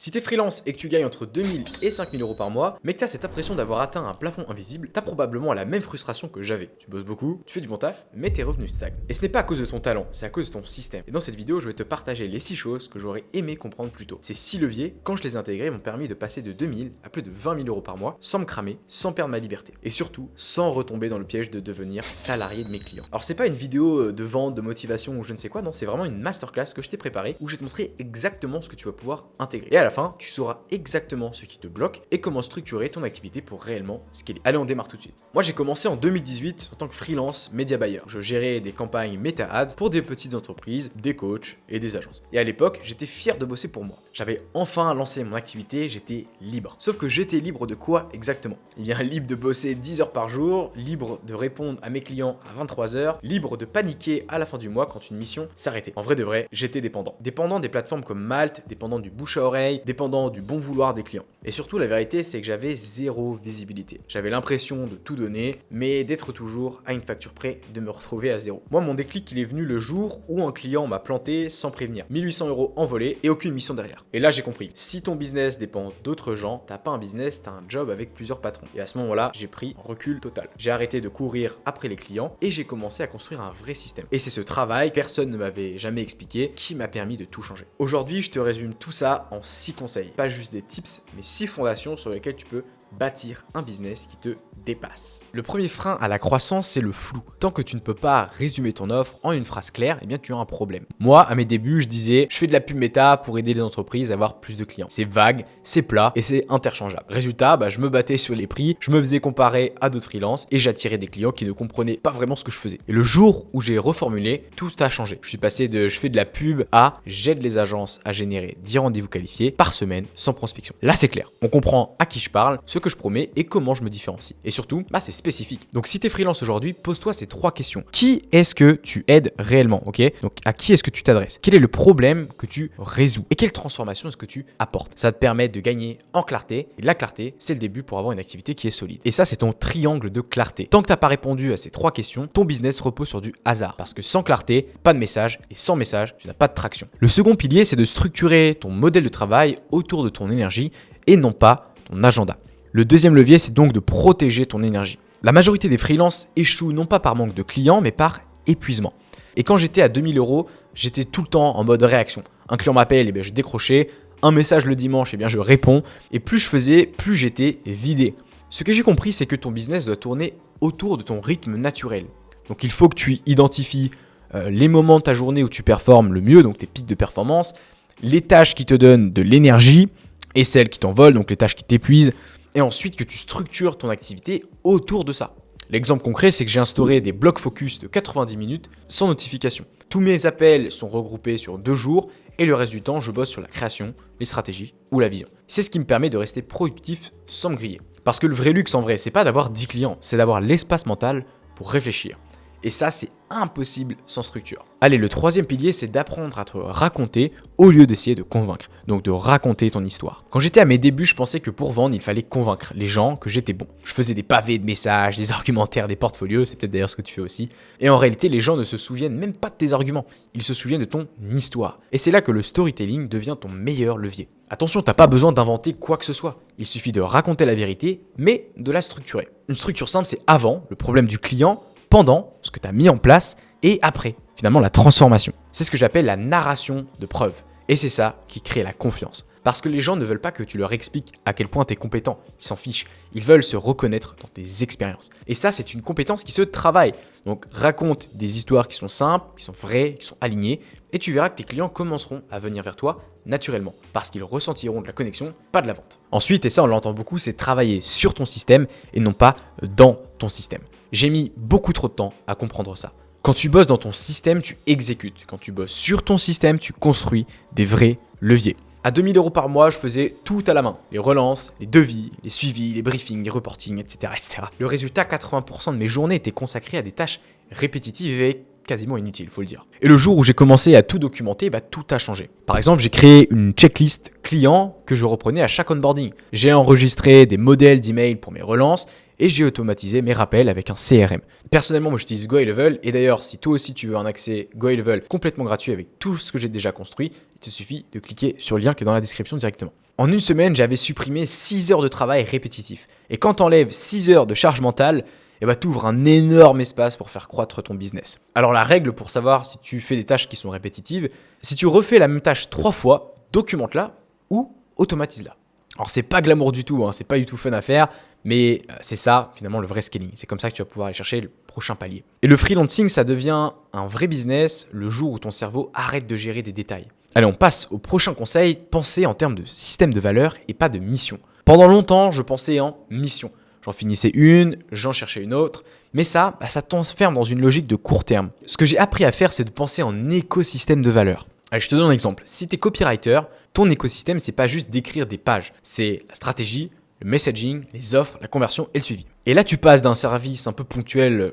Si t'es freelance et que tu gagnes entre 2000 et 5000 euros par mois, mais que t'as cette impression d'avoir atteint un plafond invisible, t'as probablement la même frustration que j'avais. Tu bosses beaucoup, tu fais du bon taf, mais tes revenus stagnent. Et ce n'est pas à cause de ton talent, c'est à cause de ton système. Et dans cette vidéo, je vais te partager les 6 choses que j'aurais aimé comprendre plus tôt. Ces 6 leviers, quand je les ai intégrés, m'ont permis de passer de 2000 à plus de 20 000 euros par mois, sans me cramer, sans perdre ma liberté. Et surtout, sans retomber dans le piège de devenir salarié de mes clients. Alors c'est pas une vidéo de vente, de motivation ou je ne sais quoi, non, c'est vraiment une masterclass que je t'ai préparée où je vais te montrer exactement ce que tu vas pouvoir intégrer. Et à la fin, tu sauras exactement ce qui te bloque et comment structurer ton activité pour réellement scaler. Allez, on démarre tout de suite. Moi, j'ai commencé en 2018 en tant que freelance média buyer. Je gérais des campagnes Meta Ads pour des petites entreprises, des coachs et des agences. Et à l'époque, j'étais fier de bosser pour moi. J'avais enfin lancé mon activité, j'étais libre. Sauf que j'étais libre de quoi exactement? Eh bien, libre de bosser 10 heures par jour, libre de répondre à mes clients à 23 heures, libre de paniquer à la fin du mois quand une mission s'arrêtait. En vrai de vrai, j'étais dépendant. Dépendant des plateformes comme Malte, dépendant du bouche à oreille, dépendant du bon vouloir des clients. Et surtout, la vérité, c'est que j'avais zéro visibilité. J'avais l'impression de tout donner, mais d'être toujours à une facture près de me retrouver à zéro. Moi, mon déclic, il est venu le jour où un client m'a planté sans prévenir. 1800 euros envolés et aucune mission derrière. Et là, j'ai compris. Si ton business dépend d'autres gens, t'as pas un business, t'as un job avec plusieurs patrons. Et à ce moment-là, j'ai pris un recul total. J'ai arrêté de courir après les clients et j'ai commencé à construire un vrai système. Et c'est ce travail, personne ne m'avait jamais expliqué, qui m'a permis de tout changer. Aujourd'hui, je te résume tout ça en 6 conseils. Pas juste des tips, mais 6 fondations sur lesquelles tu peux bâtir un business qui te dépasse. Le premier frein à la croissance, c'est le flou. Tant que tu ne peux pas résumer ton offre en une phrase claire, eh bien tu as un problème. Moi, à mes débuts, je disais, je fais de la pub méta pour aider les entreprises à avoir plus de clients. C'est vague, c'est plat et c'est interchangeable. Résultat, je me battais sur les prix, je me faisais comparer à d'autres freelances et j'attirais des clients qui ne comprenaient pas vraiment ce que je faisais. Et le jour où j'ai reformulé, tout a changé. Je suis passé de je fais de la pub à j'aide les agences à générer 10 rendez-vous qualifiés par semaine sans prospection. Là, c'est clair. On comprend à qui je parle, ce que je promets et comment je me différencie. Et surtout, c'est spécifique. Donc si tu es freelance aujourd'hui, pose-toi ces 3 questions. Qui est-ce que tu aides réellement, ok? Donc à qui est-ce que tu t'adresses? Quel est le problème que tu résous? Et quelle transformation est-ce que tu apportes? Ça te permet de gagner en clarté. Et la clarté, c'est le début pour avoir une activité qui est solide. Et ça, c'est ton triangle de clarté. Tant que tu n'as pas répondu à ces 3 questions, ton business repose sur du hasard. Parce que sans clarté, pas de message. Et sans message, tu n'as pas de traction. Le second pilier, c'est de structurer ton modèle de travail autour de ton énergie et non pas ton agenda. Le deuxième levier, c'est donc de protéger ton énergie. La majorité des freelances échouent non pas par manque de clients, mais par épuisement. Et quand j'étais à 2000 euros, j'étais tout le temps en mode réaction. Un client m'appelle, je décrochais. Un message le dimanche, je réponds. Et plus je faisais, plus j'étais vidé. Ce que j'ai compris, c'est que ton business doit tourner autour de ton rythme naturel. Donc il faut que tu identifies les moments de ta journée où tu performes le mieux, donc tes pics de performance, les tâches qui te donnent de l'énergie et celles qui t'envolent, donc les tâches qui t'épuisent. Et ensuite que tu structures ton activité autour de ça. L'exemple concret, c'est que j'ai instauré des blocs focus de 90 minutes sans notification. Tous mes appels sont regroupés sur 2 jours et le reste du temps, je bosse sur la création, les stratégies ou la vision. C'est ce qui me permet de rester productif sans me griller. Parce que le vrai luxe en vrai, c'est pas d'avoir 10 clients, c'est d'avoir l'espace mental pour réfléchir. Et ça, c'est impossible sans structure. Allez, le troisième pilier, c'est d'apprendre à te raconter au lieu d'essayer de convaincre. Donc de raconter ton histoire. Quand j'étais à mes débuts, je pensais que pour vendre, il fallait convaincre les gens que j'étais bon. Je faisais des pavés de messages, des argumentaires, des portfolios, c'est peut-être d'ailleurs ce que tu fais aussi. Et en réalité, les gens ne se souviennent même pas de tes arguments. Ils se souviennent de ton histoire. Et c'est là que le storytelling devient ton meilleur levier. Attention, t'as pas besoin d'inventer quoi que ce soit. Il suffit de raconter la vérité, mais de la structurer. Une structure simple, c'est avant, le problème du client, pendant, ce que tu as mis en place, et après, finalement, la transformation. C'est ce que j'appelle la narration de preuve. Et c'est ça qui crée la confiance. Parce que les gens ne veulent pas que tu leur expliques à quel point tu es compétent. Ils s'en fichent. Ils veulent se reconnaître dans tes expériences. Et ça, c'est une compétence qui se travaille. Donc, raconte des histoires qui sont simples, qui sont vraies, qui sont alignées. Et tu verras que tes clients commenceront à venir vers toi naturellement. Parce qu'ils ressentiront de la connexion, pas de la vente. Ensuite, et ça on l'entend beaucoup, c'est travailler sur ton système et non pas dans ton système. J'ai mis beaucoup trop de temps à comprendre ça. Quand tu bosses dans ton système, tu exécutes. Quand tu bosses sur ton système, tu construis des vrais leviers. À 2000 euros par mois, je faisais tout à la main. Les relances, les devis, les suivis, les briefings, les reportings, etc. etc. Le résultat, 80% de mes journées étaient consacrées à des tâches répétitives et quasiment inutiles, faut le dire. Et le jour où j'ai commencé à tout documenter, tout a changé. Par exemple, j'ai créé une checklist client que je reprenais à chaque onboarding. J'ai enregistré des modèles d'email pour mes relances et j'ai automatisé mes rappels avec un CRM. Personnellement, moi j'utilise GoHighLevel et d'ailleurs, si toi aussi tu veux un accès GoHighLevel complètement gratuit avec tout ce que j'ai déjà construit, il te suffit de cliquer sur le lien qui est dans la description directement. En une semaine, j'avais supprimé 6 heures de travail répétitif. Et quand tu enlèves 6 heures de charge mentale, eh ben, tu ouvres un énorme espace pour faire croître ton business. Alors la règle pour savoir si tu fais des tâches qui sont répétitives, si tu refais la même tâche 3 fois, documente-la ou automatise-la. Alors c'est pas glamour du tout, c'est pas du tout fun à faire, mais c'est ça finalement le vrai scaling. C'est comme ça que tu vas pouvoir aller chercher le prochain palier. Et le freelancing, ça devient un vrai business le jour où ton cerveau arrête de gérer des détails. Allez, on passe au prochain conseil, penser en termes de système de valeur et pas de mission. Pendant longtemps, je pensais en mission. J'en finissais une, j'en cherchais une autre, mais ça t'enferme dans une logique de court terme. Ce que j'ai appris à faire, c'est de penser en écosystème de valeur. Allez, je te donne un exemple. Si tu es copywriter, ton écosystème, c'est pas juste d'écrire des pages, c'est la stratégie, le messaging, les offres, la conversion et le suivi. Et là, tu passes d'un service un peu ponctuel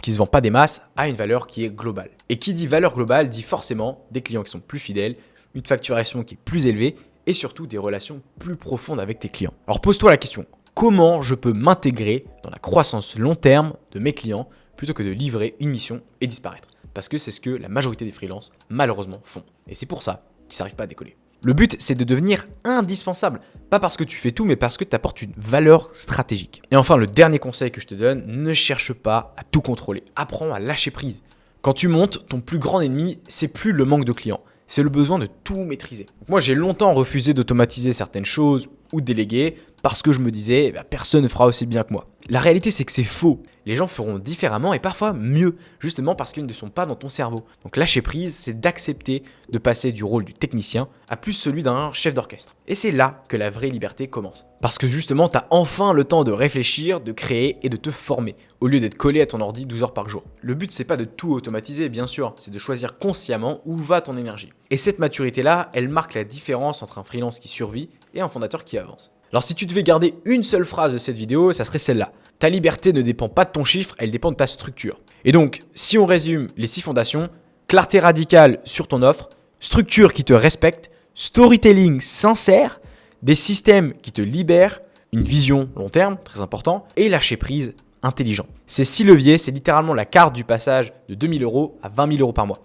qui se vend pas des masses à une valeur qui est globale. Et qui dit valeur globale dit forcément des clients qui sont plus fidèles, une facturation qui est plus élevée et surtout des relations plus profondes avec tes clients. Alors pose-toi la question. Comment je peux m'intégrer dans la croissance long terme de mes clients plutôt que de livrer une mission et disparaître? Parce que c'est ce que la majorité des freelances, malheureusement, font. Et c'est pour ça qu'ils n'arrivent pas à décoller. Le but, c'est de devenir indispensable. Pas parce que tu fais tout, mais parce que tu apportes une valeur stratégique. Et enfin, le dernier conseil que je te donne, ne cherche pas à tout contrôler. Apprends à lâcher prise. Quand tu montes, ton plus grand ennemi, c'est plus le manque de clients. C'est le besoin de tout maîtriser. Donc moi, j'ai longtemps refusé d'automatiser certaines choses ou de déléguer parce que je me disais, personne ne fera aussi bien que moi. La réalité, c'est que c'est faux. Les gens feront différemment et parfois mieux, justement parce qu'ils ne sont pas dans ton cerveau. Donc lâcher prise, c'est d'accepter de passer du rôle du technicien à plus celui d'un chef d'orchestre. Et c'est là que la vraie liberté commence. Parce que justement, tu as enfin le temps de réfléchir, de créer et de te former, au lieu d'être collé à ton ordi 12 heures par jour. Le but, c'est pas de tout automatiser, bien sûr, c'est de choisir consciemment où va ton énergie. Et cette maturité-là, elle marque la différence entre un freelance qui survit et un fondateur qui avance. Alors si tu devais garder une seule phrase de cette vidéo, ça serait celle-là. Ta liberté ne dépend pas de ton chiffre, elle dépend de ta structure. Et donc, si on résume les 6 fondations, clarté radicale sur ton offre, structure qui te respecte, storytelling sincère, des systèmes qui te libèrent, une vision long terme, très important, et lâcher prise intelligent. Ces 6 leviers, c'est littéralement la carte du passage de 2 000 € à 20 000 € par mois.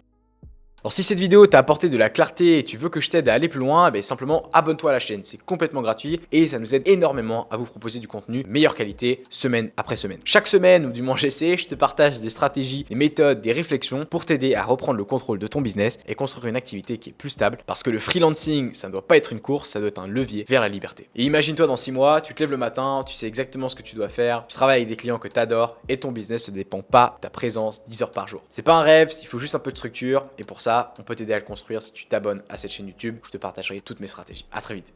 Alors si cette vidéo t'a apporté de la clarté et tu veux que je t'aide à aller plus loin, simplement abonne-toi à la chaîne, c'est complètement gratuit et ça nous aide énormément à vous proposer du contenu meilleure qualité semaine après semaine. Chaque semaine, ou du moins j'essaie, je te partage des stratégies, des méthodes, des réflexions pour t'aider à reprendre le contrôle de ton business et construire une activité qui est plus stable parce que le freelancing, ça ne doit pas être une course, ça doit être un levier vers la liberté. Et imagine-toi dans 6 mois, tu te lèves le matin, tu sais exactement ce que tu dois faire, tu travailles avec des clients que tu adores et ton business ne dépend pas de ta présence 10 heures par jour. C'est pas un rêve, il faut juste un peu de structure et pour ça, on peut t'aider à le construire si tu t'abonnes à cette chaîne YouTube où je te partagerai toutes mes stratégies. À très vite.